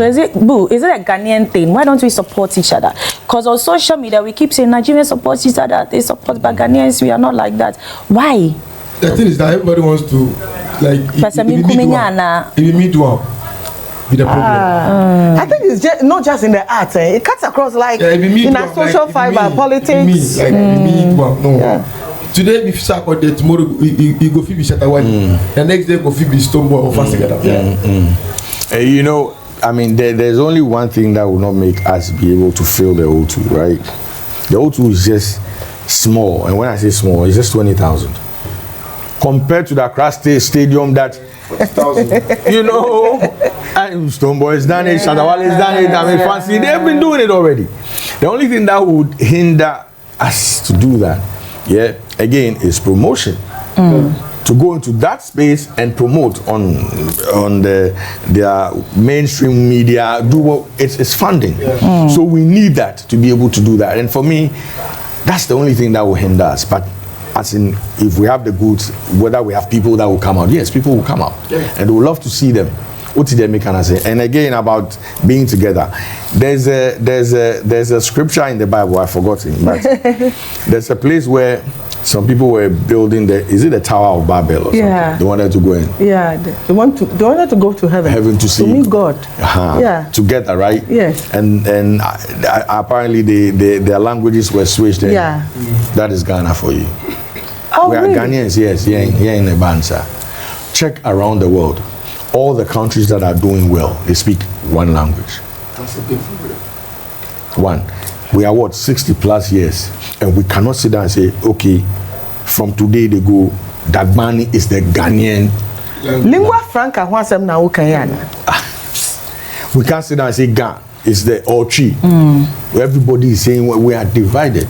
Is it a Ghanaian thing? Why don't we support each other? Because on social media we keep saying Nigerians support each other, they support, but Ghanaians we are not like that. Why? The thing is that everybody wants to like if you meet one. Be the problem. I think it's just, not just in the arts. It cuts across like in a social fiber, politics. Like me, no. Yeah. Today, if Saturday, tomorrow you go feed shut away. The next day go feed Stonebwoy or fast together. You know, I mean, there's only one thing that will not make us be able to fill the O2, right? The O2 is just small, and when I say small, it's just 20,000 compared to the Accra State Stadium that. You know, Stonebwoy is done it, Shadawale is done it, I mean, fancy, they've been doing it already. The only thing that would hinder us to do that, again, is promotion. To go into that space and promote on their mainstream media, it's funding. So we need that to be able to do that. And for me, that's the only thing that will hinder us. But as in, if we have the goods, whether we have people that will come out, yes, people will come out, and we would love to see them. And again, about being together, there's a scripture in the Bible I've forgotten, but there's a place where some people were building is it the Tower of Babel or something? They wanted to go in. Yeah, they wanted to go to heaven. Heaven to see. To meet God. Together, right? Yes. And apparently their languages were switched. Yeah. That is Ghana for you. Oh, we are really? Ghanaians, yes, here in the Bansa. Check around the world. All the countries that are doing well, they speak one language. That's a big problem. One. We are 60 plus years, and we cannot sit down and say, okay, from today they go, Dagbani is the Ghanaian. Lingua franca, we can't sit down and say Ga is the Ochi. Everybody is saying we are divided.